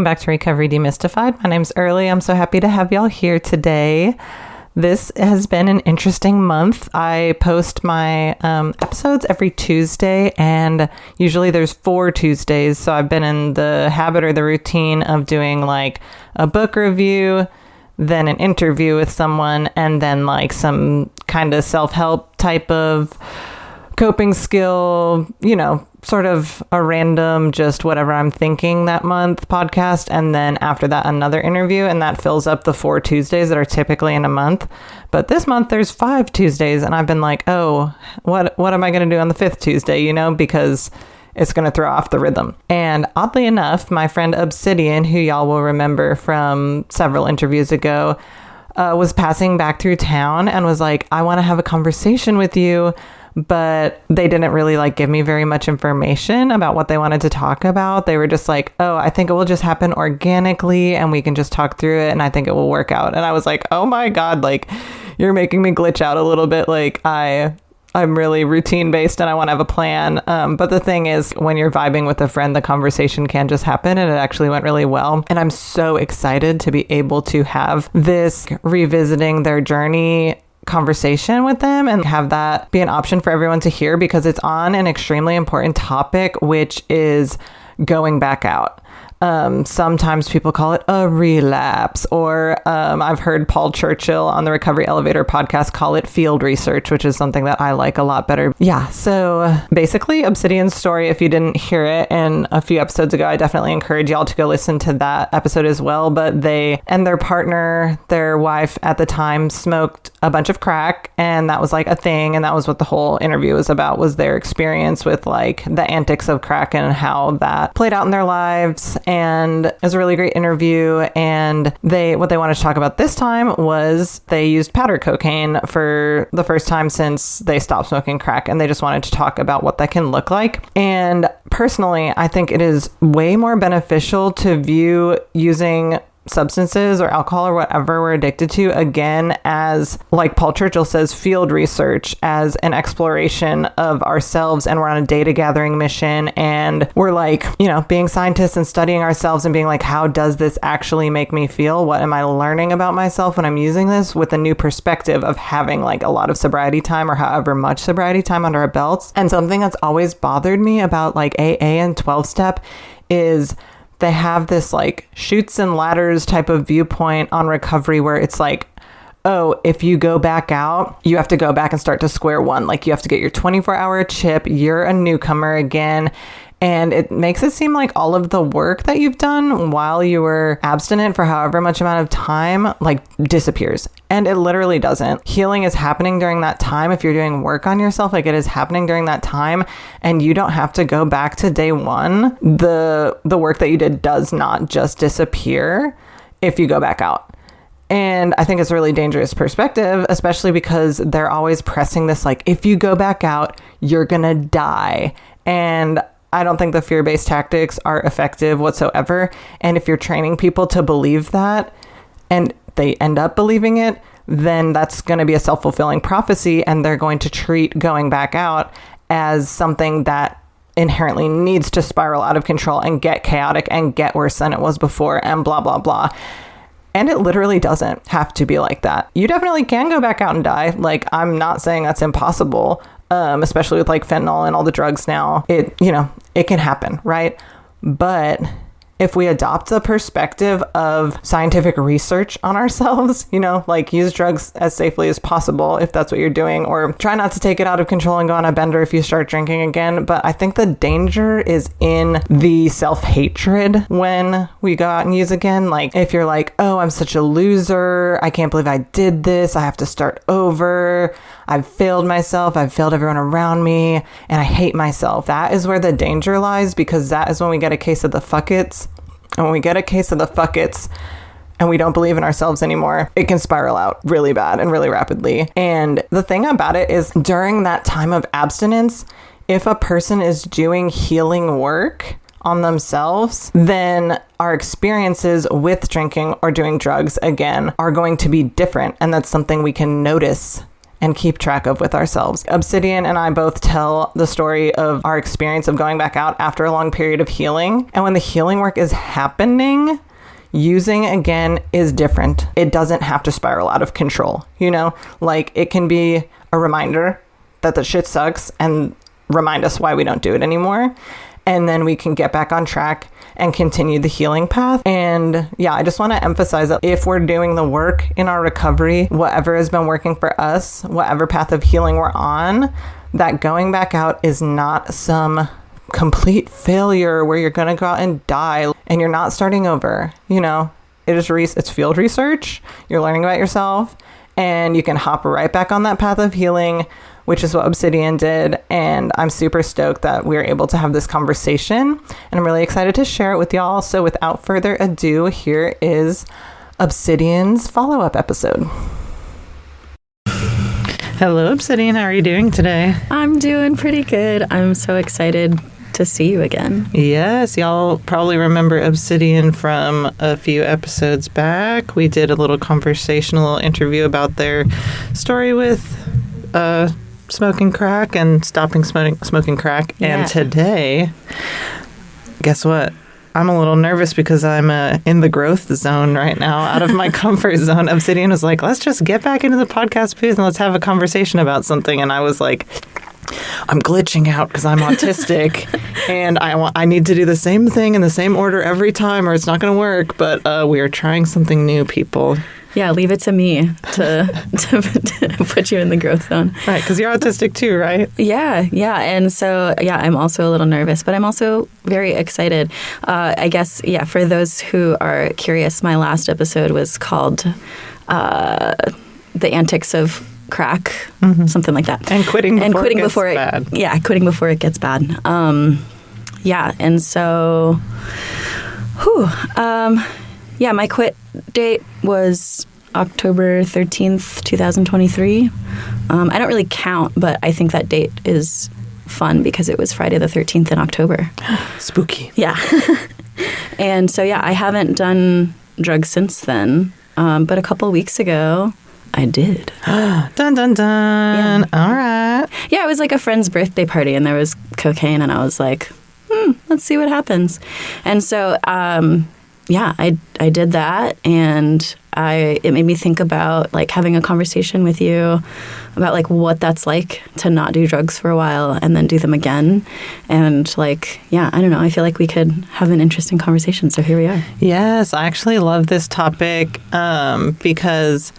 back to Recovery Demystified. My name's Early. I'm so happy to have y'all here today. This has been an interesting month. I post my episodes every Tuesday, and usually there's 4 Tuesdays. So I've been in the habit or the routine of doing like a book review, then an interview with someone, and then like some kind of self-help type of coping skill, sort of a random, just whatever I'm thinking that month podcast. And then after that, another interview. And that fills up the 4 Tuesdays that are typically in a month. But this month there's 5 Tuesdays. And I've been like, oh, what am I going to do on the 5th Tuesday? Because it's going to throw off the rhythm. And oddly enough, my friend Obsidian, who y'all will remember from several interviews ago, was passing back through town and was like, I want to have a conversation with you. But they didn't really give me very much information about what they wanted to talk about. They were just like, oh, I think it will just happen organically and we can just talk through it and I think it will work out. And I was like, oh my God, you're making me glitch out a little bit. I'm really routine based and I want to have a plan. But the thing is, when you're vibing with a friend, the conversation can just happen, and it actually went really well. And I'm so excited to be able to have this revisiting their journey conversation with them and have that be an option for everyone to hear, because it's on an extremely important topic, which is going back out. Sometimes people call it a relapse, or I've heard Paul Churchill on the Recovery Elevator podcast call it field research, which is something that I like a lot better. Yeah, so basically Obsidian's story, if you didn't hear it in a few episodes ago, I definitely encourage y'all to go listen to that episode as well. But they and their partner, their wife at the time, smoked a bunch of crack, and that was a thing, and that was what the whole interview was about, was their experience with the antics of crack and how that played out in their lives. And it was a really great interview. And what they wanted to talk about this time was they used powder cocaine for the first time since they stopped smoking crack. And they just wanted to talk about what that can look like. And personally, I think it is way more beneficial to view using substances or alcohol or whatever we're addicted to, again, as, like Paul Churchill says, field research, as an exploration of ourselves. And we're on a data gathering mission, and we're being scientists and studying ourselves and being like, how does this actually make me feel? What am I learning about myself when I'm using this, with a new perspective of having a lot of sobriety time, or however much sobriety time under our belts. And something that's always bothered me about AA and 12-step is they have this chutes and ladders type of viewpoint on recovery, where it's oh, if you go back out, you have to go back and start to square one. You have to get your 24-hour chip. You're a newcomer again. And it makes it seem like all of the work that you've done while you were abstinent for however much amount of time, disappears. And it literally doesn't. Healing is happening during that time. If you're doing work on yourself, it is happening during that time. And you don't have to go back to day one. The work that you did does not just disappear if you go back out. And I think it's a really dangerous perspective, especially because they're always pressing this, if you go back out, you're gonna die. And I don't think the fear-based tactics are effective whatsoever. And if you're training people to believe that, and they end up believing it, then that's going to be a self-fulfilling prophecy, and they're going to treat going back out as something that inherently needs to spiral out of control and get chaotic and get worse than it was before, and blah, blah, blah. And it literally doesn't have to be like that. You definitely can go back out and die. I'm not saying that's impossible. Especially with fentanyl and all the drugs now, it can happen, right? But if we adopt the perspective of scientific research on ourselves, use drugs as safely as possible if that's what you're doing, or try not to take it out of control and go on a bender if you start drinking again. But I think the danger is in the self-hatred when we go out and use again. If you're oh, I'm such a loser, I can't believe I did this, I have to start over, I've failed myself, I've failed everyone around me, and I hate myself. That is where the danger lies, because that is when we get a case of the fuck it's. And when we get a case of the fuck it's and we don't believe in ourselves anymore, it can spiral out really bad and really rapidly. And the thing about it is, during that time of abstinence, if a person is doing healing work on themselves, then our experiences with drinking or doing drugs, again, are going to be different. And that's something we can notice and keep track of with ourselves. Obsidian and I both tell the story of our experience of going back out after a long period of healing. And when the healing work is happening, using again is different. It doesn't have to spiral out of control, you know? Like, it can be a reminder that the shit sucks and remind us why we don't do it anymore. And then we can get back on track and continue the healing path. And yeah, I just want to emphasize that if we're doing the work in our recovery, whatever has been working for us, whatever path of healing we're on, that going back out is not some complete failure where you're going to go out and die and you're not starting over. You know, it's field research. You're learning about yourself and you can hop right back on that path of healing, which is what Obsidian did. And I'm super stoked that we're able to have this conversation. And I'm really excited to share it with y'all. So without further ado, here is Obsidian's follow-up episode. Hello, Obsidian. How are you doing today? I'm doing pretty good. I'm so excited to see you again. Yes, y'all probably remember Obsidian from a few episodes back. We did a little conversational interview about their story with smoking crack and stopping smoking crack. Yeah. And today, guess what? I'm a little nervous because I'm in the growth zone right now, out of my comfort zone. Obsidian was like, let's just get back into the podcast booth and let's have a conversation about something. And I was like, I'm glitching out because I'm autistic and I need to do the same thing in the same order every time or it's not going to work. But we are trying something new, people. Yeah, leave it to me to put you in the growth zone. Right, because you're autistic too, right? Yeah. And so, I'm also a little nervous, but I'm also very excited. I guess, for those who are curious, my last episode was called The Antics of Crack, something like that. And quitting before it gets bad. Yeah, quitting before it gets bad. And so, my quit date was October 13th, 2023. I don't really count, but I think that date is fun because it was Friday the 13th in October. Spooky. Yeah. And so, I haven't done drugs since then. But a couple weeks ago, I did. Dun, dun, dun. Yeah. All right. Yeah, it was like a friend's birthday party and there was cocaine and I was like, let's see what happens. And so, I did that and it made me think about like having a conversation with you about like what that's like to not do drugs for a while and then do them again. And like, I don't know. I feel like we could have an interesting conversation. So here we are. Yes, I actually love this topic because...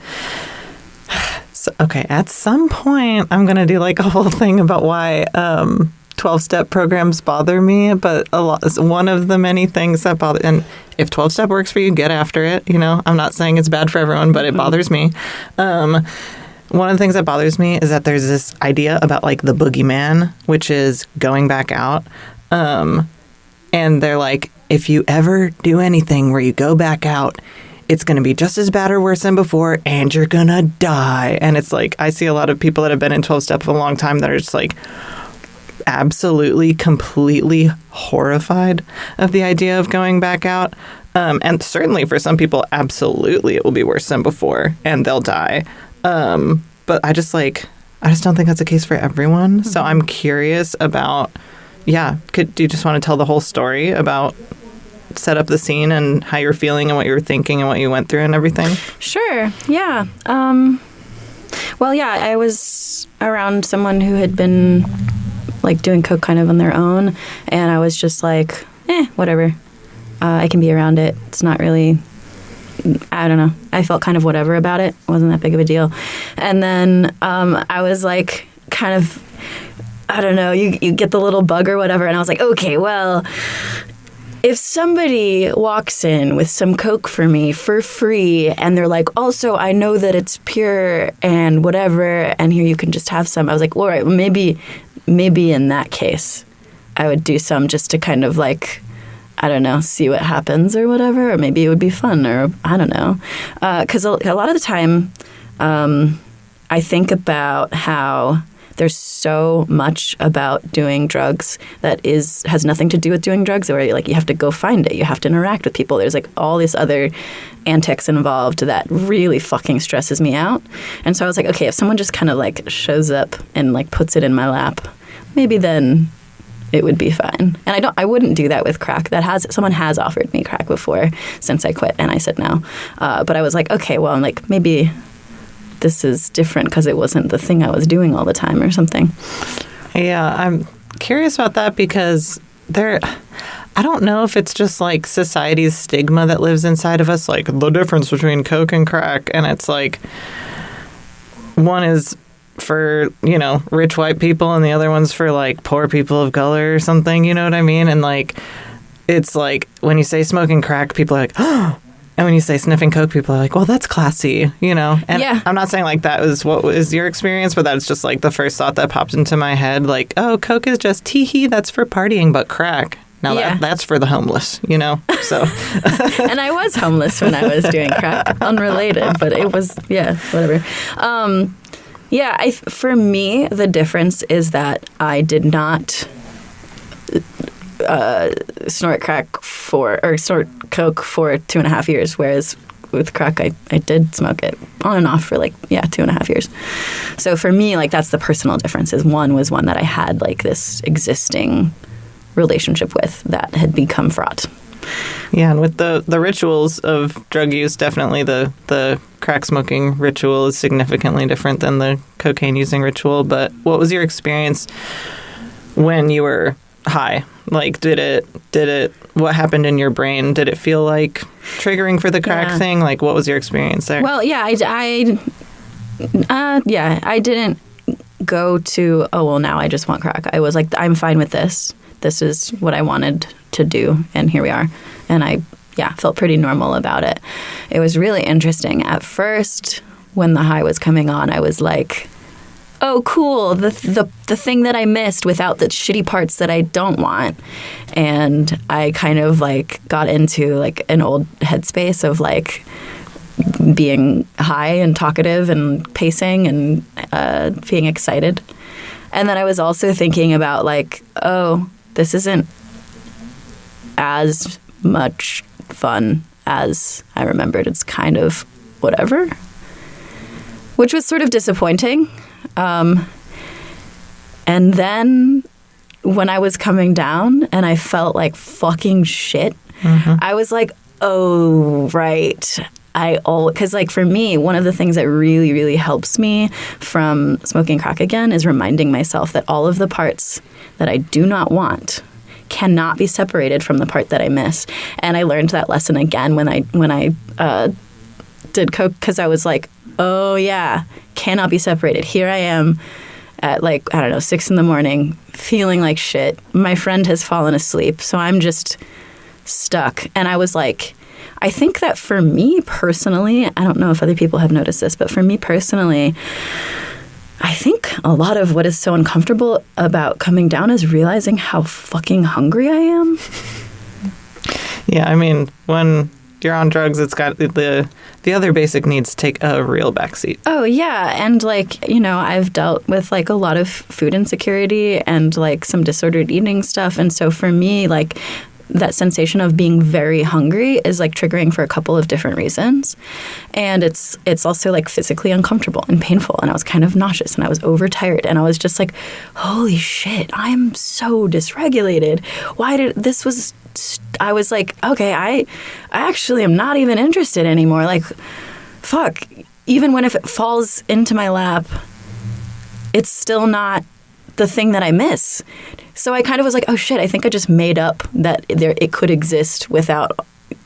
okay, at some point, I'm going to do like a whole thing about why 12-step programs bother me, but one of the many things that bother, and if 12-step works for you, get after it. You know, I'm not saying it's bad for everyone, but it bothers me. One of the things that bothers me is that there's this idea about like the boogeyman, which is going back out. And they're like, if you ever do anything where you go back out, it's going to be just as bad or worse than before, and you're going to die. And it's like, I see a lot of people that have been in 12-step for a long time that are just like absolutely, completely horrified of the idea of going back out. And certainly for some people, absolutely, it will be worse than before, and they'll die. But I just don't think that's the case for everyone. So I'm curious about, do you just want to tell the whole story about set up the scene and how you're feeling and what you were thinking and what you went through and everything? Sure. Yeah. I was around someone who had been like doing coke kind of on their own, and I was just like, whatever. I can be around it. It's not really, I don't know. I felt kind of whatever about it. It wasn't that big of a deal. And then I was like kind of, I don't know, you get the little bug or whatever, and I was like, okay, well, if somebody walks in with some coke for me for free and they're like, also, I know that it's pure and whatever, and here you can just have some. I was like, all right, well, maybe in that case, I would do some just to kind of like, I don't know, see what happens or whatever, or maybe it would be fun, or I don't know. Because a lot of the time, I think about how there's so much about doing drugs that has nothing to do with doing drugs, where like you have to go find it, you have to interact with people. There's like all these other antics involved that really fucking stresses me out. And so I was like, okay, if someone just kind of like shows up and like puts it in my lap, maybe then it would be fine. And I wouldn't do that with crack. Someone has offered me crack before since I quit, and I said no. But I was like, okay, well, I'm like, maybe this is different because it wasn't the thing I was doing all the time or something. Yeah, I'm curious about that because I don't know if it's just like society's stigma that lives inside of us, like the difference between coke and crack. And it's like one is for, rich white people and the other one's for like poor people of color or something, you know what I mean? And like, it's like when you say smoking crack, people are like, oh, and when you say sniffing coke, people are like, well, that's classy, And yeah. I'm not saying like that was what was your experience, but that's just like the first thought that popped into my head. Like, oh, coke is just tee-hee, that's for partying, but crack. Now that's for the homeless, So, and I was homeless when I was doing crack, unrelated, but it was, whatever. For me, the difference is that I did not snort coke for 2.5 years, whereas with crack, I did smoke it on and off for 2.5 years. So for me, like that's the personal difference. Is one was one that I had like this existing relationship with that had become fraught. Yeah, and with the rituals of drug use, definitely the crack smoking ritual is significantly different than the cocaine using ritual. But what was your experience when you were high? Like, what happened in your brain? Did it feel like triggering for the crack thing? Like, what was your experience there? Well, yeah, I didn't go to, oh, well, now I just want crack. I was like, I'm fine with this. This is what I wanted to do, and here we are. And I, felt pretty normal about it. It was really interesting. At first, when the high was coming on, I was like, oh, cool, the thing that I missed without the shitty parts that I don't want. And I kind of like got into like an old headspace of like being high and talkative and pacing and being excited. And then I was also thinking about like, oh, this isn't as much fun as I remembered. It's kind of whatever, which was sort of disappointing. And then when I was coming down and I felt like fucking shit, I was like, oh, right. Because like for me, one of the things that really, really helps me from smoking crack again is reminding myself that all of the parts that I do not want cannot be separated from the part that I miss. And I learned that lesson again when I did coke, because I was like, oh yeah, cannot be separated. Here I am at 6 a.m, feeling like shit. My friend has fallen asleep, so I'm just stuck. And I was like, I think that for me personally, I don't know if other people have noticed this, but for me personally, I think a lot of what is so uncomfortable about coming down is realizing how fucking hungry I am. Yeah, I mean, when you're on drugs, it's got the other basic needs take a real backseat. Oh, yeah. And I've dealt with a lot of food insecurity and some disordered eating stuff. And so for me, that sensation of being very hungry is triggering for a couple of different reasons. And it's also physically uncomfortable and painful. And I was kind of nauseous and I was overtired. And I was just like, holy shit, I am so dysregulated. I was like, okay, I actually am not even interested anymore. Fuck, even if it falls into my lap, it's still not the thing that I miss. So I kind of was like, oh shit, I think I just made up that it could exist without,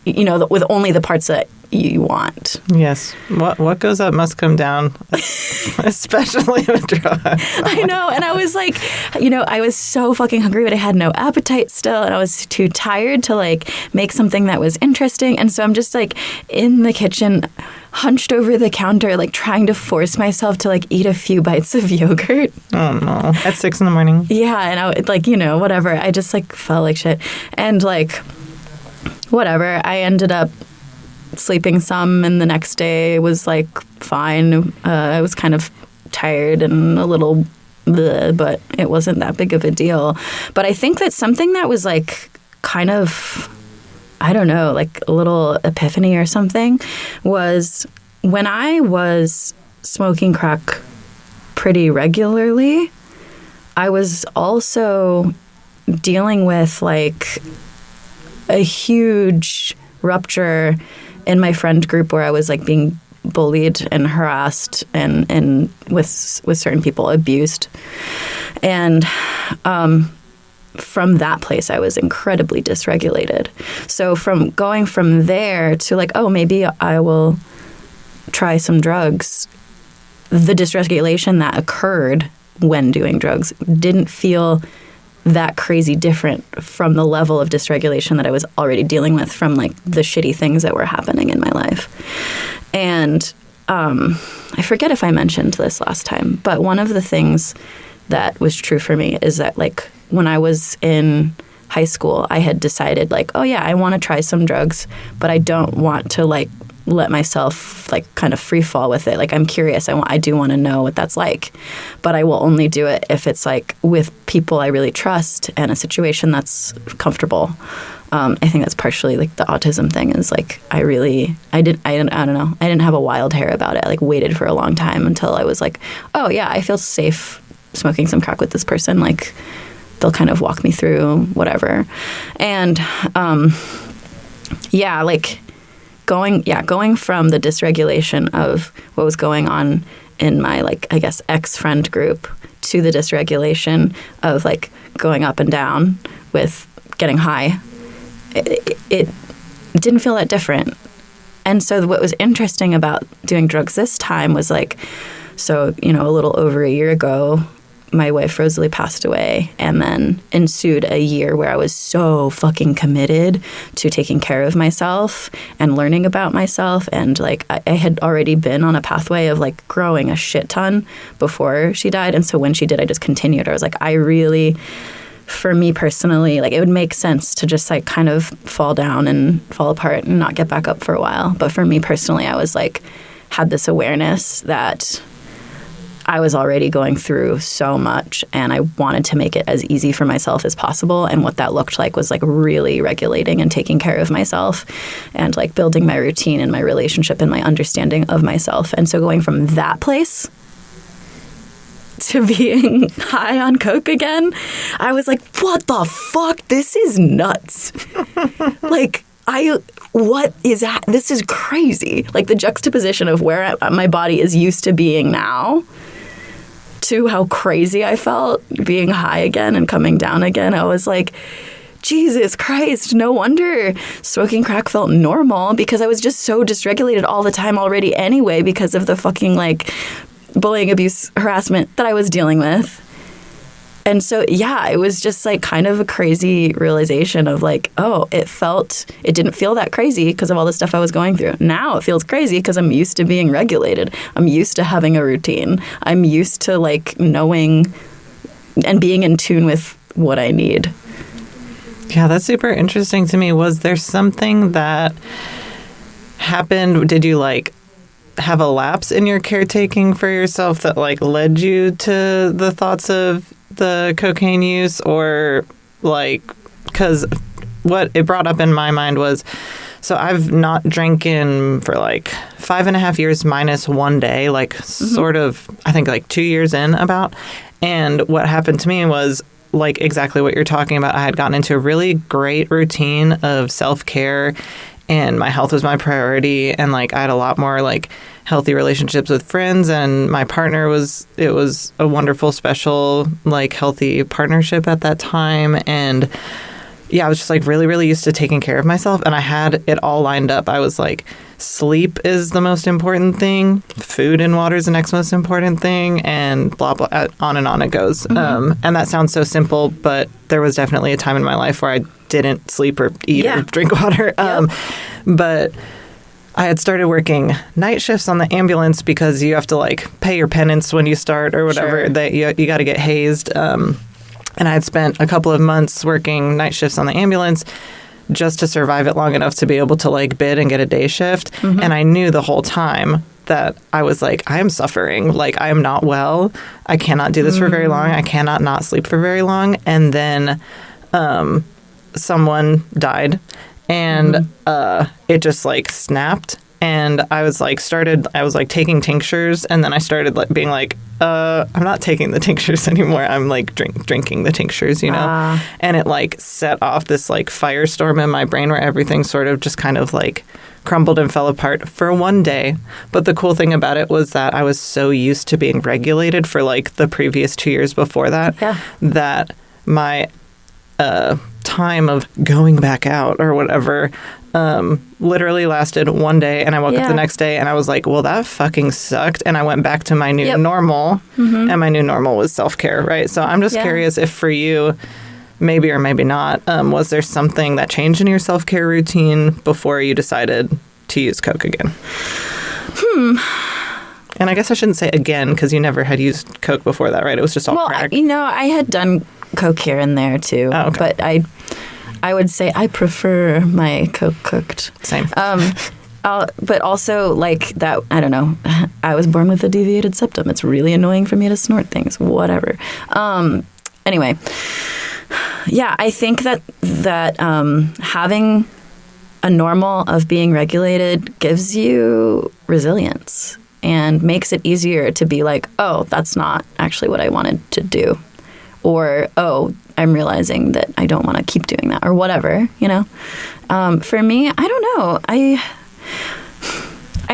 with only the parts that you want. Yes. What goes up must come down, especially with drugs. I know. And I was like, I was so fucking hungry, but I had no appetite still. And I was too tired to make something that was interesting. And so I'm just in the kitchen, hunched over the counter, trying to force myself to eat a few bites of yogurt. Oh no. At 6 a.m. Yeah. And I whatever. I just felt like shit. And whatever. I ended up sleeping some, and the next day was fine. I was kind of tired and a little bleh, but it wasn't that big of a deal. But I think that something that was like kind of, I don't know, like a little epiphany or something was when I was smoking crack pretty regularly, I was also dealing with like a huge rupture in my friend group where I was like being bullied and harassed and with certain people abused. And from that place, I was incredibly dysregulated. So from going from there to like, oh, maybe I will try some drugs, the dysregulation that occurred when doing drugs didn't feel that crazy different from the level of dysregulation that I was already dealing with from like the shitty things that were happening in my life. And I forget if I mentioned this last time, but one of the things that was true for me is that like when I was in high school, I had decided like, oh yeah, I want to try some drugs, but I don't want to like let myself like kind of free fall with it. Like I'm curious. I do want to know what that's like, but I will only do it if it's like with people I really trust and a situation that's comfortable. I think that's partially like the autism thing is like I don't know. I didn't have a wild hair about it. I like waited for a long time until I was like, oh yeah, I feel safe smoking some crack with this person. Like they'll kind of walk me through whatever. And going from the dysregulation of what was going on in my, like, I guess, ex-friend group to the dysregulation of, like, going up and down with getting high, it didn't feel that different. And so what was interesting about doing drugs this time was, like, so, you know, a little over a year ago, my wife Rosalie passed away, and then ensued a year where I was so fucking committed to taking care of myself and learning about myself. And like I had already been on a pathway of like growing a shit ton before she died. And so when she did, I just continued. I was like, I really, for me personally, like it would make sense to just like kind of fall down and fall apart and not get back up for a while. But for me personally, I was like, had this awareness that I was already going through so much and I wanted to make it as easy for myself as possible. And what that looked like was like really regulating and taking care of myself and like building my routine and my relationship and my understanding of myself. And so going from that place to being high on coke again, I was like, what the fuck? This is nuts. Like, this is crazy. Like the juxtaposition of where my body is used to being now to how crazy I felt being high again and coming down again. I was like, Jesus Christ, no wonder smoking crack felt normal, because I was just so dysregulated all the time already anyway because of the fucking like bullying, abuse, harassment that I was dealing with. And so, yeah, it was just like kind of a crazy realization of like, oh, it didn't feel that crazy because of all the stuff I was going through. Now it feels crazy because I'm used to being regulated. I'm used to having a routine. I'm used to like knowing and being in tune with what I need. Yeah, that's super interesting to me. Was there something that happened? Did you like have a lapse in your caretaking for yourself that like led you to the thoughts of the cocaine use? Or like, because what it brought up in my mind was, so I've not drinking for like 5.5 years minus 1 day, like sort of, I think like 2 years in about. And what happened to me was like exactly what you're talking about. I had gotten into a really great routine of self-care and my health was my priority. And like I had a lot more like healthy relationships with friends, and my partner was a wonderful, special, like healthy partnership at that time. And yeah, I was just like really, really used to taking care of myself, and I had it all lined up. I was like, sleep is the most important thing, food and water is the next most important thing, and blah, blah, on and on it goes. And that sounds so simple, but there was definitely a time in my life where I didn't sleep or eat or drink water. But I had started working night shifts on the ambulance because you have to like pay your penance when you start or whatever. That you got to get hazed. And I had spent a couple of months working night shifts on the ambulance just to survive it long enough to be able to like bid and get a day shift. And I knew the whole time that I was like, I am suffering. Like, I am not well. I cannot do this for very long. I cannot not sleep for very long. And then someone died, and it just like snapped. And I was like, taking tinctures, and then I started like being like, I'm not taking the tinctures anymore. I'm like drinking the tinctures, you know? And it like set off this like firestorm in my brain where everything sort of just kind of like crumbled and fell apart for one day. But the cool thing about it was that I was so used to being regulated for like the previous 2 years before that, that my time of going back out or whatever literally lasted one day, and I woke up the next day and I was like, well, that fucking sucked, and I went back to my new normal, and my new normal was self-care, right? So I'm just curious if for you, maybe or maybe not, was there something that changed in your self-care routine before you decided to use Coke again? And I guess I shouldn't say again, because you never had used Coke before that, right? It was just all crack. I had done Coke here and there too, but I would say I prefer my Coke cooked. Same. But also, like, that, I don't know, I was born with a deviated septum. It's really annoying for me to snort things, whatever. Anyway, yeah, I think that having a normal of being regulated gives you resilience and makes it easier to be like, oh, that's not actually what I wanted to do. Or, oh, I'm realizing that I don't want to keep doing that, or whatever, you know? For me, I don't know.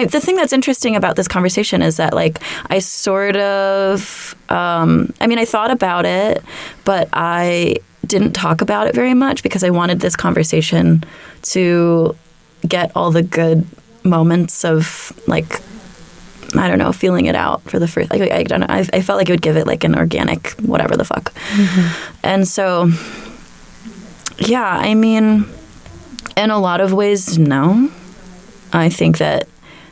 The thing that's interesting about this conversation is that, like, I sort of, I thought about it, but I didn't talk about it very much because I wanted this conversation to get all the good moments of, like, I don't know, feeling it out for the first, like, I don't know. I felt like it would give it like an organic whatever the fuck. And so, yeah, I mean, in a lot of ways, no. I think that,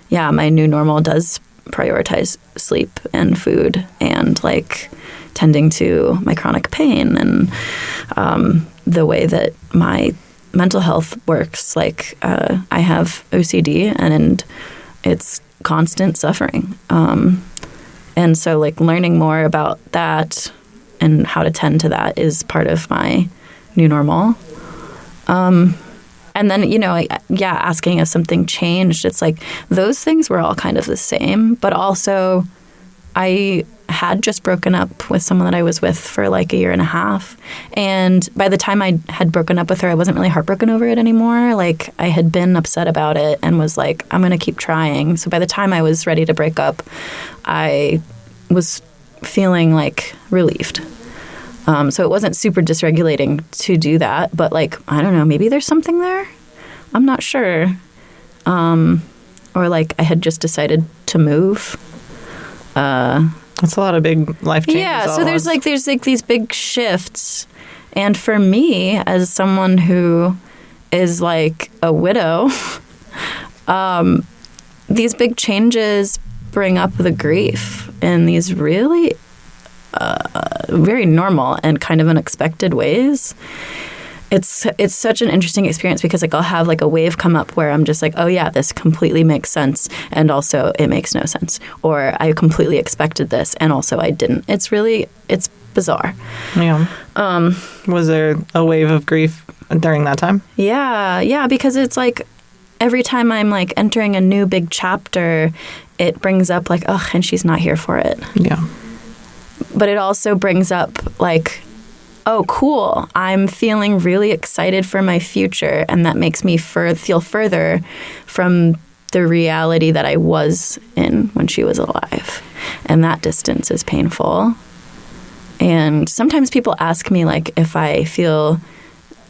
yeah, my new normal does prioritize sleep and food and like tending to my chronic pain and the way that my mental health works. Like, I have OCD and it's constant suffering. And so, like, learning more about that and how to tend to that is part of my new normal. And then, you know, asking if something changed, it's like those things were all kind of the same, but also I had just broken up with someone that I was with for like a year and a half. And by the time I had broken up with her, I wasn't really heartbroken over it anymore. Like, I had been upset about it and was like, I'm going to keep trying. So by the time I was ready to break up, I was feeling like relieved. So it wasn't super dysregulating to do that. But, like, I don't know, maybe there's something there. I'm not sure. Or like I had just decided to move. That's a lot of big life changes. Yeah, so there's like these big shifts. And for me, as someone who is like a widow, these big changes bring up the grief in these really very normal and kind of unexpected ways. It's such an interesting experience because, like, I'll have like a wave come up where I'm just like, oh yeah, this completely makes sense, and also it makes no sense, or I completely expected this and also I didn't. It's bizarre. Yeah. Was there a wave of grief during that time? Yeah, because it's like every time I'm like entering a new big chapter, it brings up like, ugh, and she's not here for it. Yeah. But it also brings up like, oh, cool, I'm feeling really excited for my future, and that makes me feel further from the reality that I was in when she was alive. And that distance is painful. And sometimes people ask me, like, if I feel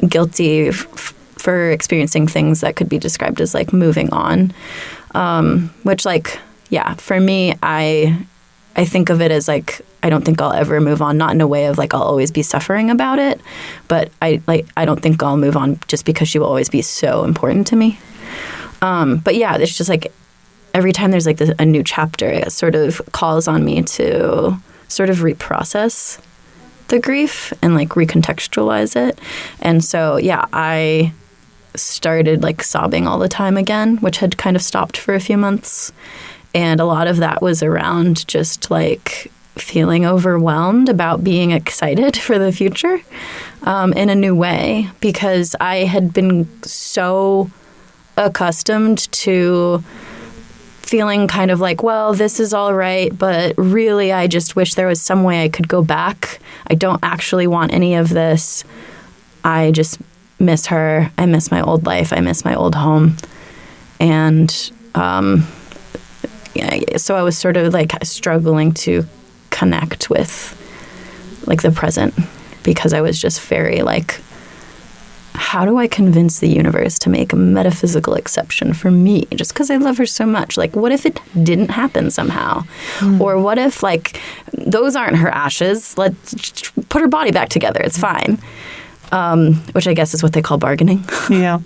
guilty for experiencing things that could be described as, like, moving on, which, like, yeah, for me, I think of it as, like, I don't think I'll ever move on, not in a way of like I'll always be suffering about it, but I don't think I'll move on just because she will always be so important to me. But yeah, it's just like every time there's like a new chapter, it sort of calls on me to sort of reprocess the grief and like recontextualize it. And so, yeah, I started like sobbing all the time again, which had kind of stopped for a few months. And a lot of that was around just like feeling overwhelmed about being excited for the future in a new way, because I had been so accustomed to feeling kind of like, well, this is all right, but really I just wish there was some way I could go back. I don't actually want any of this. I just miss her. I miss my old life. I miss my old home. And so I was sort of like struggling to connect with like the present, because I was just very like, how do I convince the universe to make a metaphysical exception for me just because I love her so much? Like, what if it didn't happen somehow? Or what if, like, those aren't her ashes? Let's put her body back together. It's fine. Which I guess is what they call bargaining. Yeah.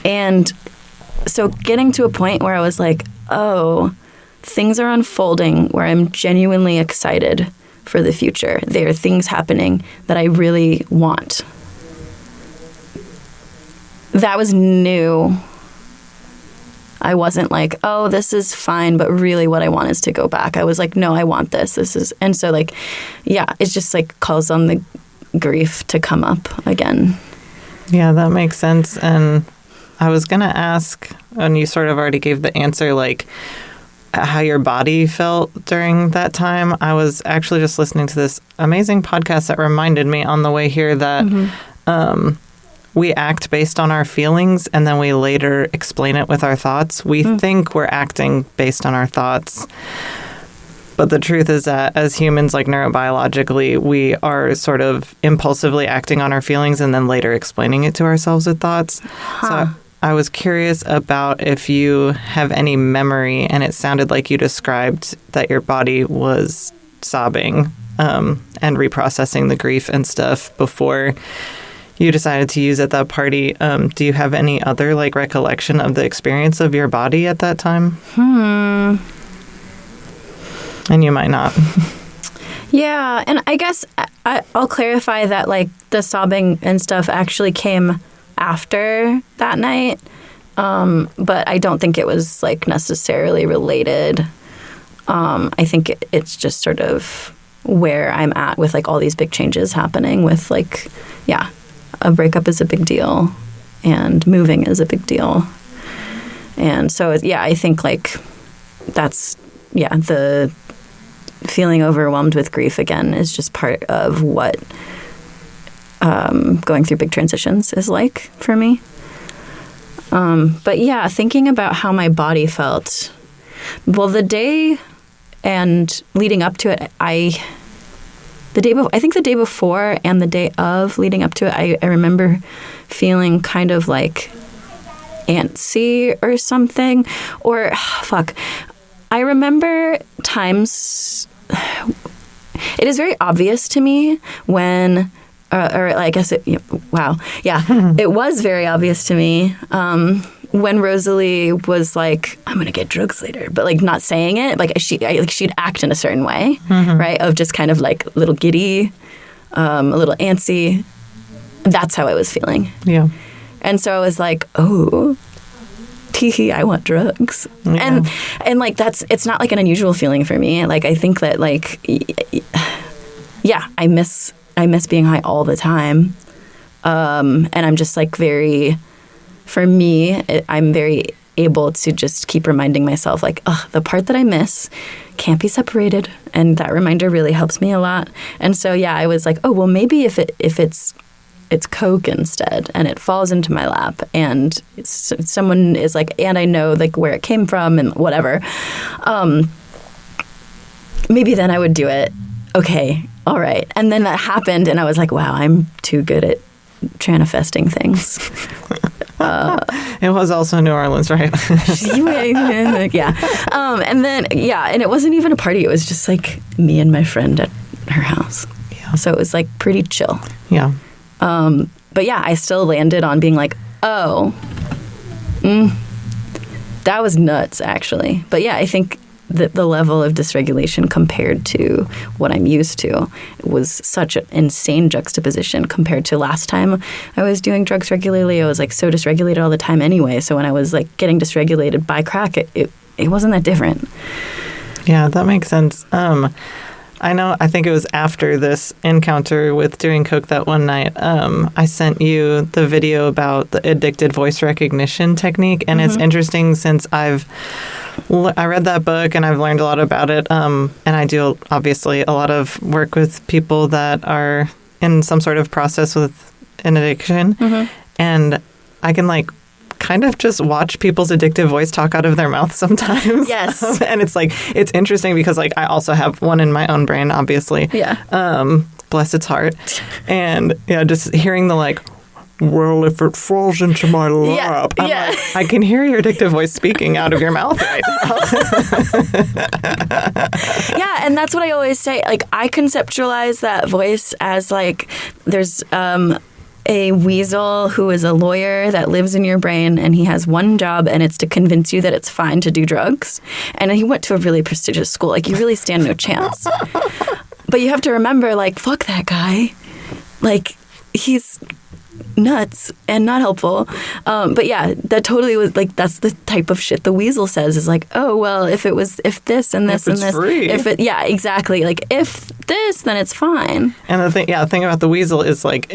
And so getting to a point where I was like, oh, things are unfolding where I'm genuinely excited for the future. There are things happening that I really want. That was new. I wasn't like, oh, this is fine, but really what I want is to go back. I was like, no, I want this. And so like, yeah, it's just like calls on the grief to come up again. Yeah, that makes sense. And I was going to ask, and you sort of already gave the answer, like, how your body felt during that time. I was actually just listening to this amazing podcast that reminded me on the way here that we act based on our feelings, and then we later explain it with our thoughts. We think we're acting based on our thoughts. But the truth is that as humans, like neurobiologically, we are sort of impulsively acting on our feelings and then later explaining it to ourselves with thoughts. So I was curious about if you have any memory, and it sounded like you described that your body was sobbing and reprocessing the grief and stuff before you decided to use at that party. Do you have any other like recollection of the experience of your body at that time? And you might not. Yeah, and I guess I'll clarify that like the sobbing and stuff actually came after that night, but I don't think it was like necessarily related. I think it's just sort of where I'm at with like all these big changes happening with like, yeah, a breakup is a big deal and moving is a big deal. And so, yeah, I think like that's, yeah, the feeling overwhelmed with grief again is just part of what going through big transitions is like for me. But yeah, thinking about how my body felt. Well, the day and leading up to it, I think the day before and the day of leading up to it, I remember feeling kind of like antsy or something. Or, fuck. I remember times... It is very obvious to me when... or I guess wow. Yeah. It was very obvious to me when Rosalie was like, I'm going to get drugs later, but like not saying it. Like she'd act in a certain way, right? Of just kind of like a little giddy, a little antsy. That's how I was feeling. Yeah. And so I was like, oh, teehee, I want drugs. Yeah. And like it's not like an unusual feeling for me. Like I think that like, yeah, I miss being high all the time. And I'm just like for me, I'm very able to just keep reminding myself like, the part that I miss can't be separated. And that reminder really helps me a lot. And so, yeah, I was like, oh, well, maybe if it's Coke instead and it falls into my lap and someone is like, and I know like where it came from and whatever, maybe then I would do it. Okay. All right. And then that happened and I was like, wow, I'm too good at manifesting things. It was also New Orleans, right? Yeah. And then, yeah, and it wasn't even a party. It was just like me and my friend at her house. Yeah. So it was like pretty chill. Yeah. But yeah, I still landed on being like, oh, that was nuts, actually. But yeah, I think the level of dysregulation compared to what I'm used to was such an insane juxtaposition compared to last time I was doing drugs regularly. I was like so dysregulated all the time anyway. So when I was like getting dysregulated by crack, it wasn't that different. Yeah, that makes sense. I think it was after this encounter with doing coke that one night, I sent you the video about the addicted voice recognition technique. And it's interesting since I read that book and I've learned a lot about it. And I do obviously a lot of work with people that are in some sort of process with an addiction. And I can like kind of just watch people's addictive voice talk out of their mouth sometimes. Yes. And it's like, it's interesting because like I also have one in my own brain, obviously. Yeah. Bless its heart. And yeah, just hearing the like, well, if it falls into my lap, I'm like, I can hear your addictive voice speaking out of your mouth right now. Yeah, and that's what I always say. Like, I conceptualize that voice as like, there's a weasel who is a lawyer that lives in your brain, and he has one job, and it's to convince you that it's fine to do drugs. And he went to a really prestigious school. Like, you really stand no chance. But you have to remember, like, fuck that guy. Like, he's nuts and not helpful. But yeah, that totally was like, that's the type of shit the weasel says is like, oh, well, if this and this and this. Free. Yeah, exactly. Like, if this, then it's fine. And the thing about the weasel is like,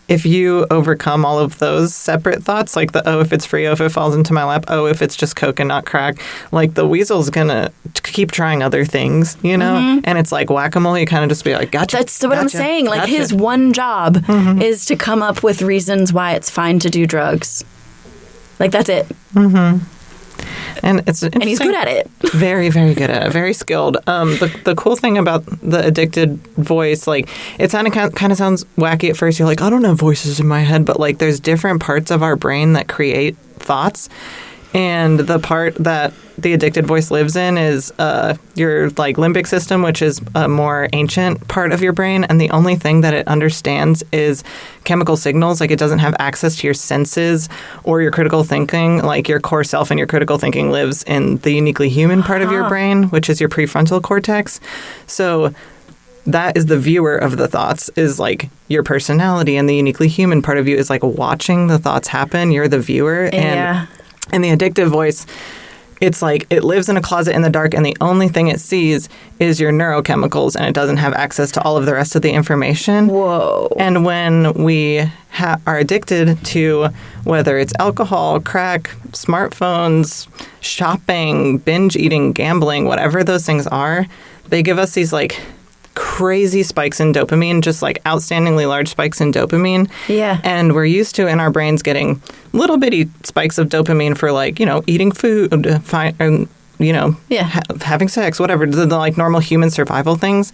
if you overcome all of those separate thoughts, like the, oh, if it's free, oh, if it falls into my lap, oh, if it's just coke and not crack, like the weasel's gonna keep trying other things, you know? And it's like whack-a-mole, you kind of just be like, gotcha. That's what I'm saying. Like, his one job is to come up with reasons why it's fine to do drugs. Like, that's it. And he's good at it. Very, very good at it. Very skilled. The cool thing about the addicted voice, like, it kind of sounds wacky at first. You're like, I don't have voices in my head, but like, there's different parts of our brain that create thoughts. And the part that the addicted voice lives in is your like limbic system, which is a more ancient part of your brain. And the only thing that it understands is chemical signals. Like, it doesn't have access to your senses or your critical thinking. Like, your core self and your critical thinking lives in the uniquely human part of your brain, which is your prefrontal cortex. So that is the viewer of the thoughts, is like your personality, and the uniquely human part of you is like watching the thoughts happen. You're the viewer. And the addictive voice, it's like it lives in a closet in the dark, and the only thing it sees is your neurochemicals, and it doesn't have access to all of the rest of the information. Whoa. And when we are addicted to whether it's alcohol, crack, smartphones, shopping, binge eating, gambling, whatever those things are, they give us these like crazy spikes in dopamine, just like outstandingly large spikes in dopamine. Yeah. And we're used to in our brains getting little bitty spikes of dopamine for like, you know, eating food, having sex, whatever, the like normal human survival things.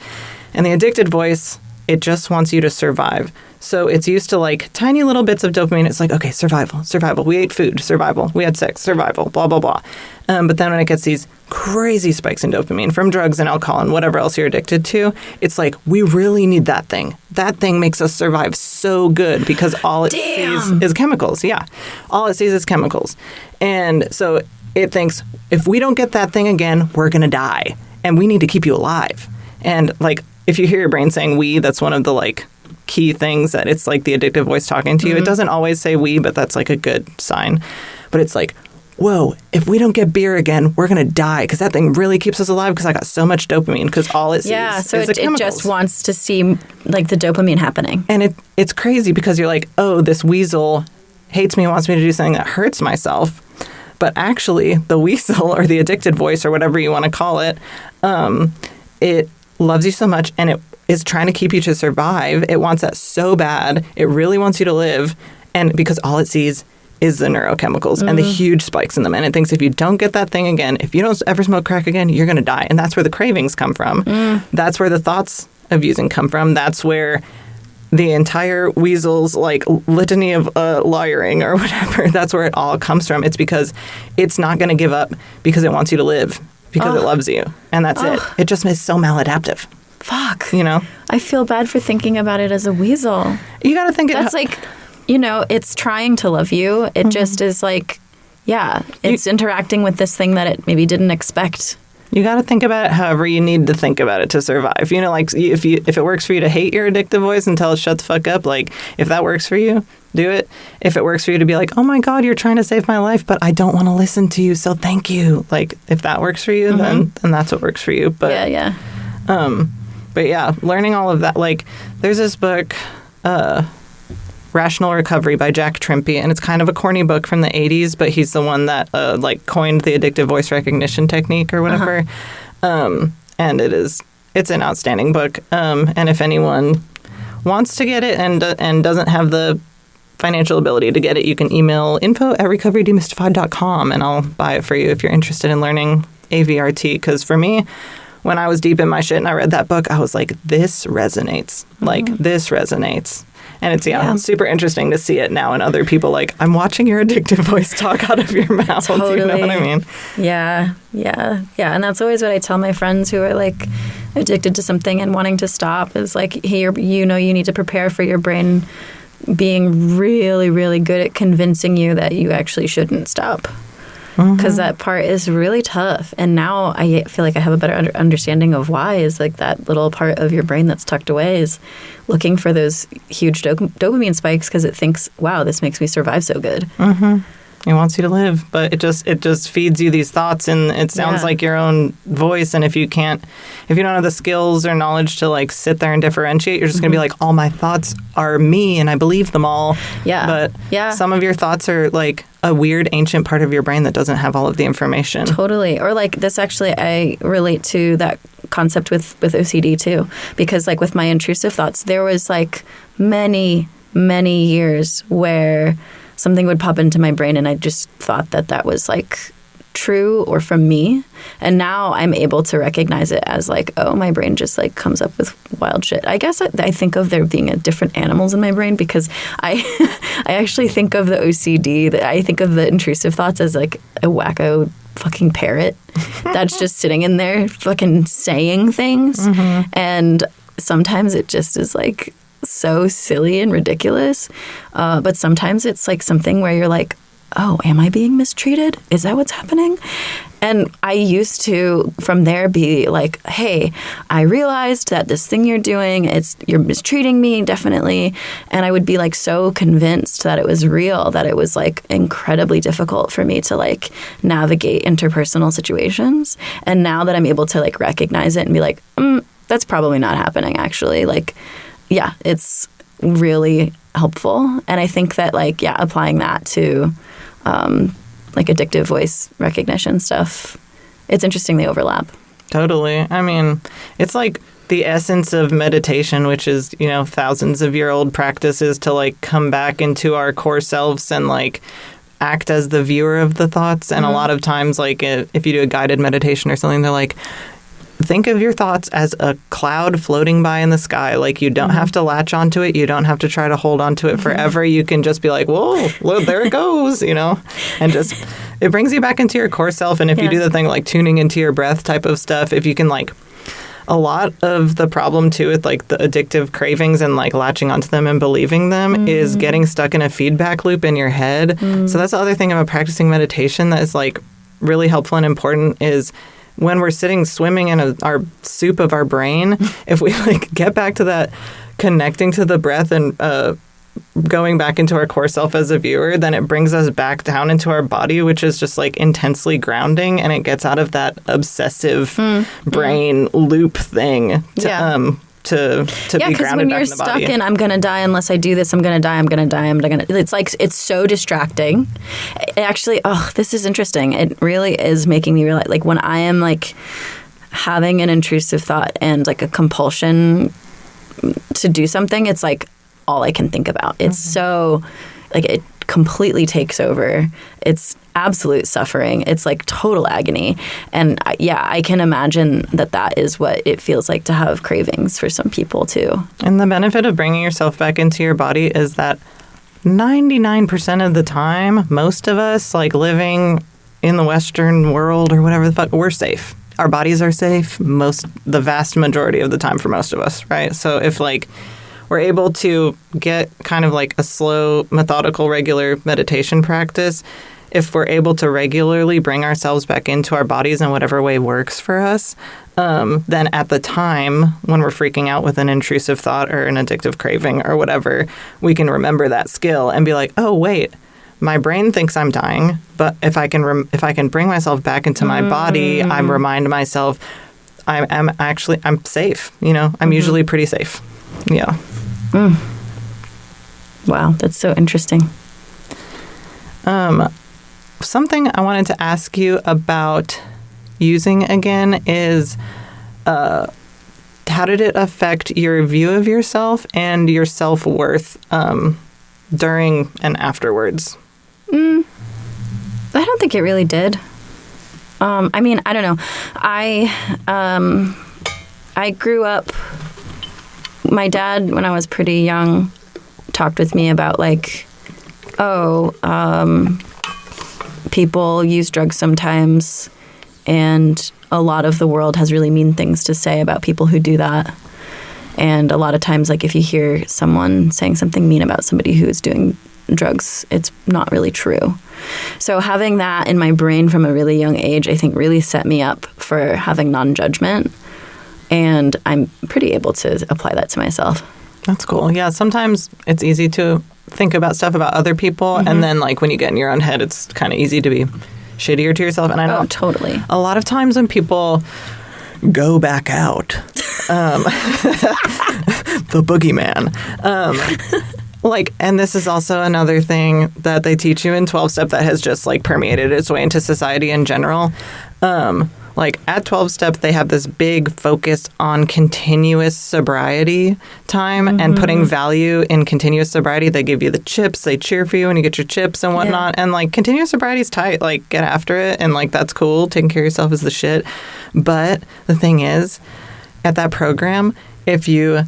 And the addicted voice, it just wants you to survive. So it's used to like tiny little bits of dopamine. It's like, okay, survival. We ate food, survival. We had sex, survival, blah, blah, blah. But then when it gets these crazy spikes in dopamine from drugs and alcohol and whatever else you're addicted to, it's like, we really need that thing. That thing makes us survive so good because all it sees is chemicals. Yeah. All it sees is chemicals. And so it thinks, if we don't get that thing again, we're going to die. And we need to keep you alive. And like, if you hear your brain saying we, that's one of the like key things that it's like the addictive voice talking to you. It doesn't always say we, but that's like a good sign. But it's like, whoa, if we don't get beer again, we're going to die because that thing really keeps us alive because I got so much dopamine because all it sees so is the chemicals. It just wants to see like the dopamine happening. And it's crazy because you're like, oh, this weasel hates me and wants me to do something that hurts myself. But actually, the weasel or the addicted voice or whatever you want to call it, it loves you so much and it is trying to keep you to survive. It wants that so bad. It really wants you to live. And because all it sees is the neurochemicals and the huge spikes in them. And it thinks if you don't get that thing again, if you don't ever smoke crack again, you're going to die. And that's where the cravings come from. That's where the thoughts of using come from. That's where the entire weasel's like litany of lawyering or whatever, that's where it all comes from. It's because it's not going to give up because it wants you to live, because it loves you. And that's it. It just is so maladaptive. Fuck. You know? I feel bad for thinking about it as a weasel. You got to think that's like, you know, it's trying to love you. It just is like, yeah, it's interacting with this thing that it maybe didn't expect You got to think about it however you need to think about it to survive. You know, like if it works for you to hate your addictive voice and tell it shut the fuck up, like if that works for you, do it. If it works for you to be like, oh my God, you're trying to save my life, but I don't want to listen to you, so thank you. Like if that works for you, then that's what works for you. But yeah. But yeah, learning all of that. Like there's this book, Rational Recovery by Jack Trimpey, and it's kind of a corny book from the 80s, but he's the one that like coined the addictive voice recognition technique or whatever. And it's an outstanding book. And if anyone wants to get it and doesn't have the financial ability to get it, you can email info@recoverydemystified.com and I'll buy it for you if you're interested in learning AVRT. Because for me, when I was deep in my shit and I read that book, I was like, this resonates. Like, this resonates. And it's, super interesting to see it now in other people. Like, I'm watching your addictive voice talk out of your mouth. Totally. You know what I mean? Yeah. And that's always what I tell my friends who are, like, addicted to something and wanting to stop is, like, here, you need to prepare for your brain being really, really good at convincing you that you actually shouldn't stop. Because that part is really tough. And now I feel like I have a better understanding of why is like that little part of your brain that's tucked away is looking for those huge dopamine spikes because it thinks, wow, this makes me survive so good. It wants you to live, but it just feeds you these thoughts, and it sounds like your own voice. And if you don't have the skills or knowledge to like sit there and differentiate, you're just gonna be like, all my thoughts are me, and I believe them all. But some of your thoughts are like a weird ancient part of your brain that doesn't have all of the information. Totally. Or like this, actually, I relate to that concept with OCD too, because like with my intrusive thoughts, there was like many years where something would pop into my brain and I just thought that was like true or from me. And now I'm able to recognize it as like, oh, my brain just like comes up with wild shit. I guess I think of there being different animals in my brain because I actually think of the OCD, I think of the intrusive thoughts as like a wacko fucking parrot that's just sitting in there fucking saying things. And sometimes it just is like so silly and ridiculous. But sometimes it's like something where you're like, oh, am I being mistreated? Is that what's happening? And I used to, from there, be like, hey, I realized that this thing you're doing, you're mistreating me, definitely. And I would be like so convinced that it was real, that it was like incredibly difficult for me to like navigate interpersonal situations. And now that I'm able to like recognize it and be like, that's probably not happening, actually. Like, yeah, it's really helpful. And I think that like, applying that to like addictive voice recognition stuff, it's interesting they overlap. Totally. I mean, it's like the essence of meditation, which is, thousands of year old practices to like come back into our core selves and like act as the viewer of the thoughts. And a lot of times, like if you do a guided meditation or something, they're like, think of your thoughts as a cloud floating by in the sky. Like, you don't have to latch onto it. You don't have to try to hold onto it forever. You can just be like, whoa, look, there it goes, and just, it brings you back into your core self. And if you do the thing like tuning into your breath type of stuff, if you can like, a lot of the problem too with like the addictive cravings and like latching onto them and believing them is getting stuck in a feedback loop in your head. So that's the other thing about practicing meditation that is like really helpful and important is when we're swimming in our soup of our brain, if we like get back to that connecting to the breath and going back into our core self as a viewer, then it brings us back down into our body, which is just like intensely grounding, and it gets out of that obsessive brain loop thing to be grounded back in the body. Yeah, because when you're stuck in, I'm going to die unless I do this, I'm going to die, it's like, it's so distracting. Actually, this is interesting. It really is making me realize, like, when I am, like, having an intrusive thought and, like, a compulsion to do something, it's, like, all I can think about. It's so, like, it completely takes over. It's absolute suffering. It's like total agony. And I can imagine that is what it feels like to have cravings for some people too. And the benefit of bringing yourself back into your body is that 99% of the time, most of us, like living in the Western world or whatever the fuck, we're safe. Our bodies are safe the vast majority of the time for most of us, right? So if like we're able to get kind of like a slow, methodical, regular meditation practice, if we're able to regularly bring ourselves back into our bodies in whatever way works for us, then at the time when we're freaking out with an intrusive thought or an addictive craving or whatever, we can remember that skill and be like, oh, wait, my brain thinks I'm dying, but if I can bring myself back into my body, I remind myself I'm safe. You know, I'm usually pretty safe. Yeah. Wow, that's so interesting. Something I wanted to ask you about using again is how did it affect your view of yourself and your self-worth during and afterwards? I don't think it really did. I mean, I don't know. I grew up, my dad, when I was pretty young, talked with me about like, people use drugs sometimes, and a lot of the world has really mean things to say about people who do that. And a lot of times, like if you hear someone saying something mean about somebody who is doing drugs, it's not really true. So having that in my brain from a really young age, I think really set me up for having non-judgment. And I'm pretty able to apply that to myself. That's cool. Yeah, sometimes it's easy to think about stuff about other people, and then like when you get in your own head, it's kind of easy to be shittier to yourself. And I know totally. A lot of times when people go back out, the boogeyman, like, and this is also another thing that they teach you in 12-step that has just like permeated its way into society in general. Like at 12-step, they have this big focus on continuous sobriety time and putting value in continuous sobriety. They give you the chips, they cheer for you when you get your chips and whatnot. And like continuous sobriety is tight. Like get after it, and like that's cool. Taking care of yourself is the shit. But the thing is, at that program, if you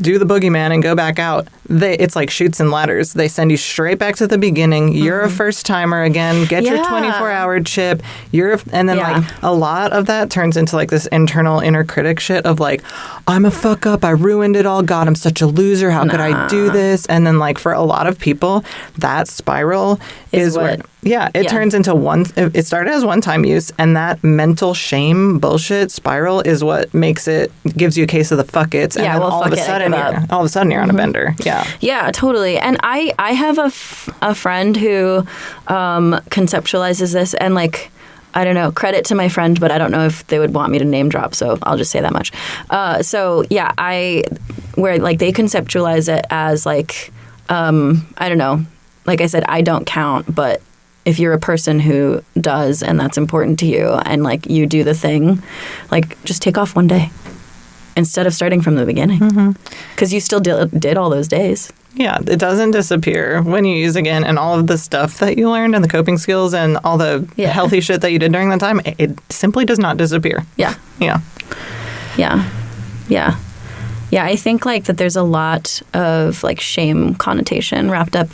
do the boogeyman and go back out, it's like chutes and ladders. They send you straight back to the beginning. You're a first timer again. Get your 24-hour chip. And then like a lot of that turns into like this internal inner critic shit of like, I'm a fuck up. I ruined it all. God, I'm such a loser. How could I do this? And then like for a lot of people, that spiral is what it turns into it started as one-time use, and that mental shame bullshit spiral is what gives you a case of the fuck it's, and then all of a sudden you're on a bender. Yeah, totally. And I have a friend who conceptualizes this, and like, I don't know, credit to my friend, but I don't know if they would want me to name drop, so I'll just say that much. Where like they conceptualize it as like, I don't know, like I said, I don't count, but if you're a person who does, and that's important to you, and like you do the thing, like just take off one day instead of starting from the beginning, because you still did all those days. Yeah, it doesn't disappear when you use again, and all of the stuff that you learned and the coping skills and all the healthy shit that you did during that time, it simply does not disappear. Yeah. I think like that there's a lot of like shame connotation wrapped up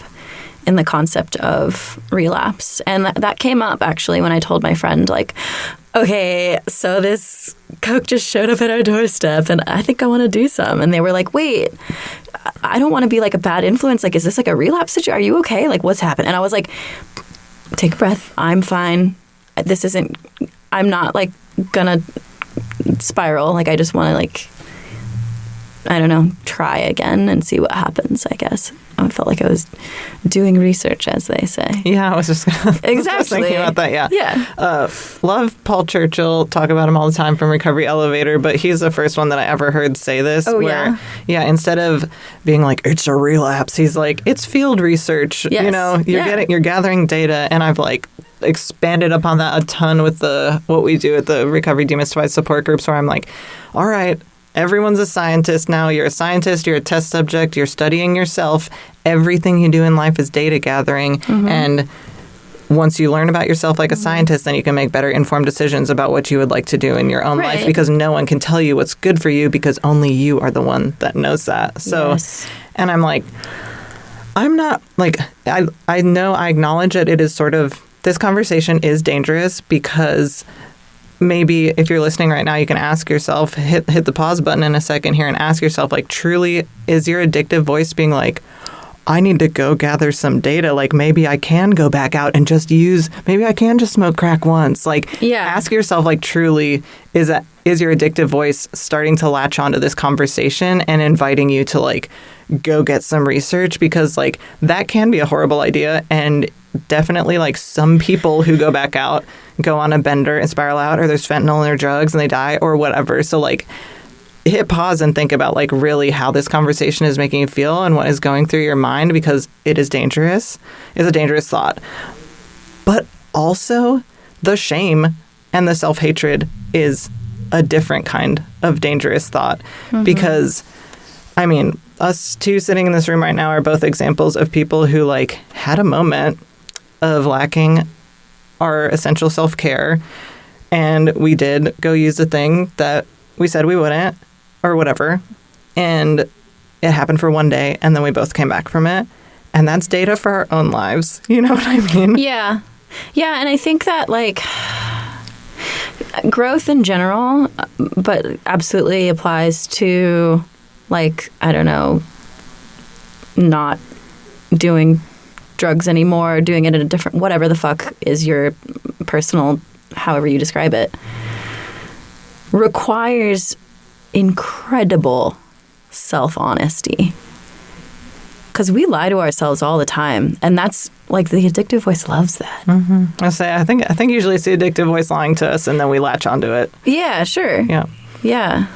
in the concept of relapse. And that came up actually when I told my friend, like, okay, so this Coke just showed up at our doorstep and I think I want to do some. And they were like, wait, I don't want to be like a bad influence. Like, is this like a relapse situation? Are you okay? Like, what's happened? And I was like, take a breath. I'm fine. I'm not like gonna spiral. Like, I just want to like, I don't know, try again and see what happens, I guess. I felt like I was doing research, as they say. Yeah, I was just thinking about that, Yeah. Love Paul Churchill, talk about him all the time from Recovery Elevator, but he's the first one that I ever heard say this. Oh, where, yeah, instead of being like, it's a relapse, he's like, it's field research. Yes. You know, you're gathering data, and I've like expanded upon that a ton with what we do at the Recovery Demystified support groups, where I'm like, all right, everyone's a scientist now. You're a scientist. You're a test subject. You're studying yourself. Everything you do in life is data gathering. And once you learn about yourself like a scientist, then you can make better informed decisions about what you would like to do in your own life, because no one can tell you what's good for you, because only you are the one that knows that. So, and I'm like, I'm not like, I know, I acknowledge that it is sort of, this conversation is dangerous, because maybe if you're listening right now, you can ask yourself, hit the pause button in a second here and ask yourself, like, truly, is your addictive voice being like, I need to go gather some data. Like, maybe I can go back out and maybe I can just smoke crack once. Like, ask yourself, like, truly, is your addictive voice starting to latch onto this conversation and inviting you to, like, go get some research? Because, like, that can be a horrible idea. And definitely, like, some people who go back out go on a bender and spiral out, or there's fentanyl in their drugs and they die or whatever. So, like, hit pause and think about, like, really how this conversation is making you feel and what is going through your mind, because it is dangerous. It's a dangerous thought. But also, the shame and the self-hatred is a different kind of dangerous thought. Because, I mean, us two sitting in this room right now are both examples of people who, like, had a moment of lacking our essential self-care, and we did go use the thing that we said we wouldn't, or whatever, and it happened for one day, and then we both came back from it, and that's data for our own lives. You know what I mean? Yeah, and I think that, like, growth in general, but absolutely applies to, like, I don't know, not doing drugs anymore, doing it in a different, whatever the fuck is your personal, however you describe it, requires incredible self-honesty. Because we lie to ourselves all the time, and that's, like, the addictive voice loves that. I think usually it's the addictive voice lying to us, and then we latch onto it. Yeah, sure. Yeah.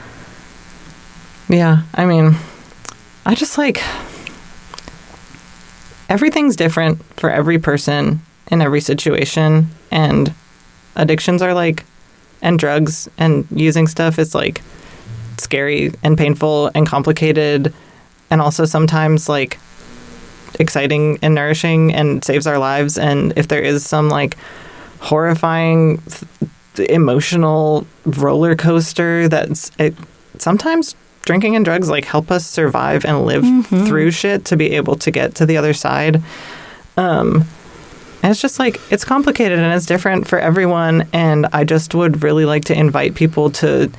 I mean, I just, like, everything's different for every person in every situation, and addictions are, like, and drugs and using stuff is, like, scary and painful and complicated, and also sometimes, like, exciting and nourishing and saves our lives. And if there is some, like, horrifying emotional roller coaster sometimes drinking and drugs, like, help us survive and live through shit to be able to get to the other side. And it's just, like, it's complicated and it's different for everyone. And I just would really like to invite people to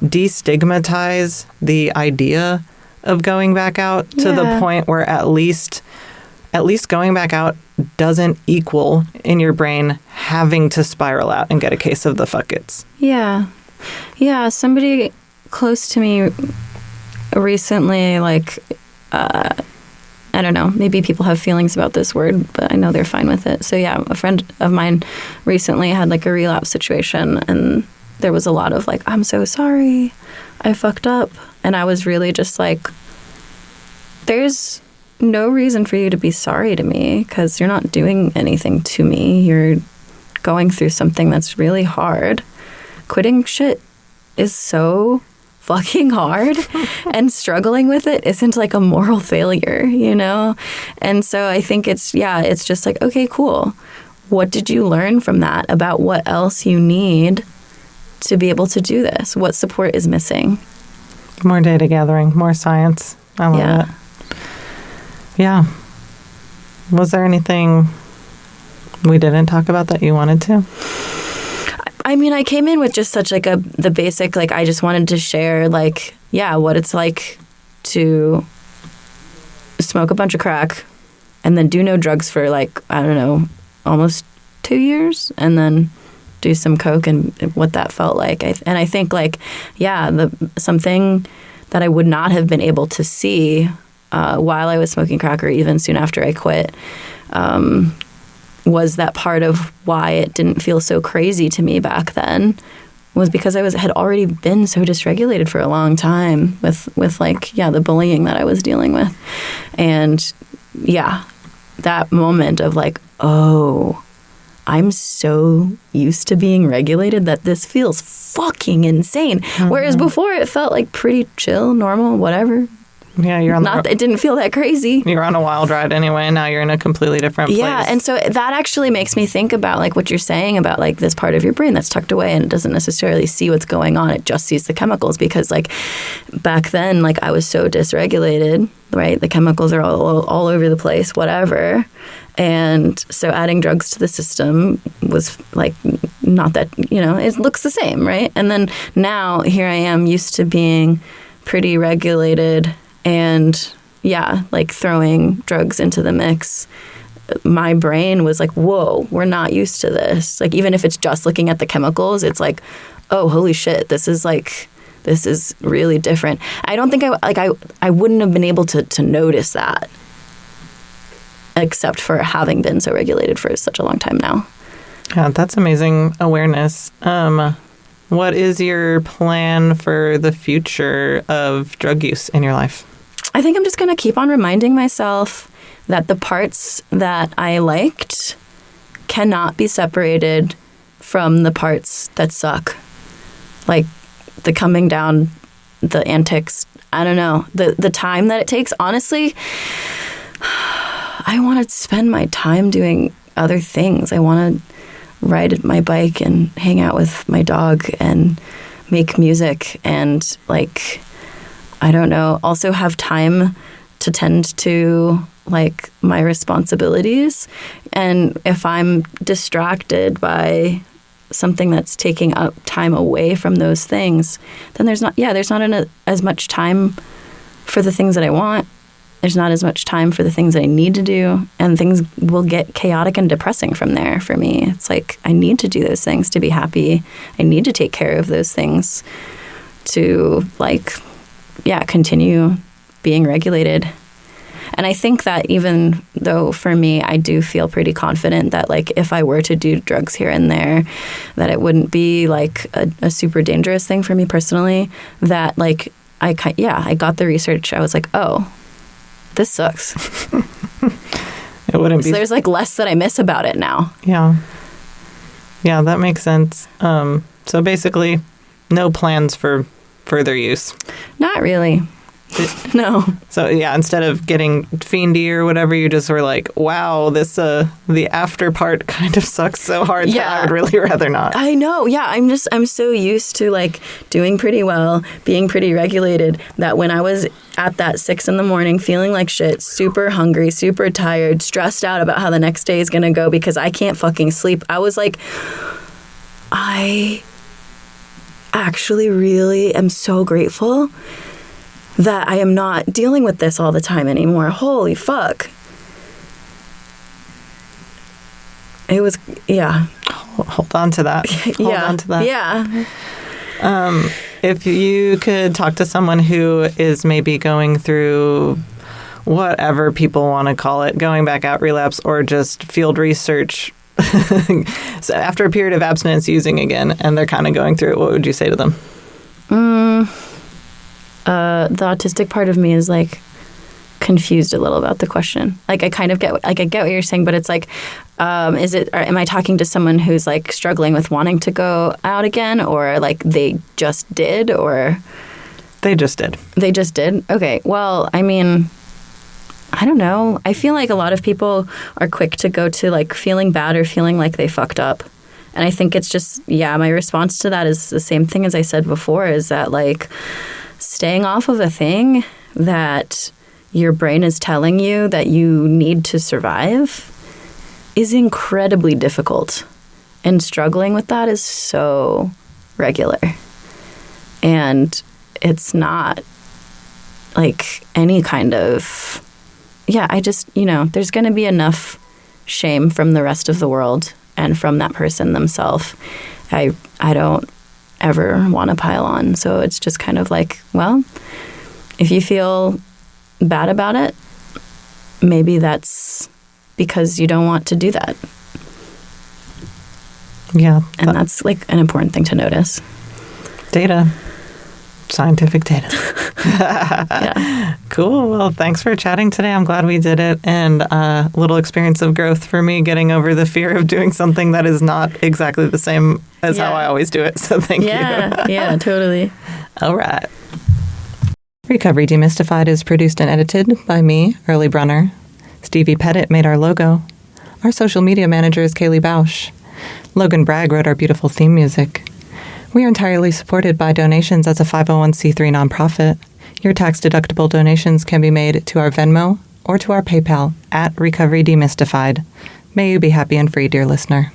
destigmatize the idea of going back out to the point where at least going back out doesn't equal in your brain having to spiral out and get a case of the fuckets. Yeah. Somebody close to me recently, like, I don't know, maybe people have feelings about this word, but I know they're fine with it. So yeah, a friend of mine recently had, like, a relapse situation, and there was a lot of, like, I'm so sorry, I fucked up. And I was really just like, there's no reason for you to be sorry to me, because you're not doing anything to me. You're going through something that's really hard. Quitting shit is so fucking hard, and struggling with it isn't, like, a moral failure, you know? And so I think it's just like, okay, cool. What did you learn from that about what else you need to be able to do this? What support is missing? More data gathering, more science. I love that. Yeah. Was there anything we didn't talk about that you wanted to? I mean, I came in with just such, like, the basic, like, I just wanted to share, like, what it's like to smoke a bunch of crack and then do no drugs for, like, I don't know, almost 2 years, and then do some coke and what that felt like. And I think, like, something that I would not have been able to see while I was smoking crack, or even soon after I quit, was that part of why it didn't feel so crazy to me back then, was because I had already been so dysregulated for a long time with the bullying that I was dealing with. And that moment of, like, oh, I'm so used to being regulated that this feels fucking insane. Whereas before it felt like pretty chill, normal, whatever. Yeah, you're on it didn't feel that crazy. You're on a wild ride anyway, and now you're in a completely different place. Yeah, and so that actually makes me think about, like, what you're saying about, like, this part of your brain that's tucked away and it doesn't necessarily see what's going on. It just sees the chemicals, because, like, back then, like, I was so dysregulated, right? The chemicals are all over the place, whatever. And so adding drugs to the system was, like, not that, it looks the same, right? And then now here I am, used to being pretty regulated and like throwing drugs into the mix, my brain was like, whoa, we're not used to this. Like, even if it's just looking at the chemicals, it's like, oh, holy shit, this is really different. I don't think I wouldn't have been able to notice that, except for having been so regulated for such a long time now. Yeah, that's amazing awareness. What is your plan for the future of drug use in your life? I think I'm just going to keep on reminding myself that the parts that I liked cannot be separated from the parts that suck. Like the coming down, the antics, I don't know, the time that it takes. Honestly, I want to spend my time doing other things. I want to ride my bike and hang out with my dog and make music and, like, I don't know, also have time to tend to, like, my responsibilities. And if I'm distracted by something that's taking up time away from those things, then there's not as much time for the things that I want. There's not as much time for the things that I need to do, and things will get chaotic and depressing from there for me. It's like, I need to do those things to be happy. I need to take care of those things to, like, continue being regulated. And I think that even though for me, I do feel pretty confident that, like, if I were to do drugs here and there, that it wouldn't be like a super dangerous thing for me personally, that, like, I got the research. I was like, oh, this sucks. It wouldn't be. So there's, like, less that I miss about it now. Yeah. Yeah, that makes sense. So basically, no plans for further use. Not really. No. So yeah, instead of getting fiendy or whatever, you just were like, wow, this the after part kind of sucks so hard that I would really rather not. I know. Yeah, I'm so used to, like, doing pretty well, being pretty regulated, that when I was at that 6 a.m, feeling like shit, super hungry, super tired, stressed out about how the next day is going to go because I can't fucking sleep, I was like, I actually really am so grateful that I am not dealing with this all the time anymore. Holy fuck. It was, yeah. Hold on to that. Hold on to that. Yeah. If you could talk to someone who is maybe going through whatever people want to call it, going back out relapse or just field research, so after a period of abstinence using again, and they're kind of going through it, what would you say to them? The autistic part of me is, like, confused a little about the question. Like, I kind of get, like, I get what you're saying, but it's like, am I talking to someone who's, like, struggling with wanting to go out again, or, like, they just did, or? They just did. They just did? Okay. Well, I mean, I don't know. I feel like a lot of people are quick to go to, like, feeling bad or feeling like they fucked up. And I think it's just, my response to that is the same thing as I said before, is that, like, staying off of a thing that your brain is telling you that you need to survive is incredibly difficult. And struggling with that is so regular. And it's not, like, any kind of, I just, there's going to be enough shame from the rest of the world and from that person themselves. I don't ever want to pile on. So it's just kind of like, well, if you feel bad about it, maybe that's because you don't want to do that. Yeah. And that's, like, an important thing to notice. Data. Scientific data. Yeah. Cool. Well, thanks for chatting today. I'm glad we did it. And a little experience of growth for me, getting over the fear of doing something that is not exactly the same as how I always do it. So thank you. Yeah, totally. All right. Recovery Demystified is produced and edited by me, Early Brunner. Stevie Petet made our logo. Our social media manager is Kaylee Bausch. Logan Bragg wrote our beautiful theme music. We are entirely supported by donations as a 501c3 nonprofit. Your tax-deductible donations can be made to our Venmo or to our PayPal at Recovery Demystified. May you be happy and free, dear listener.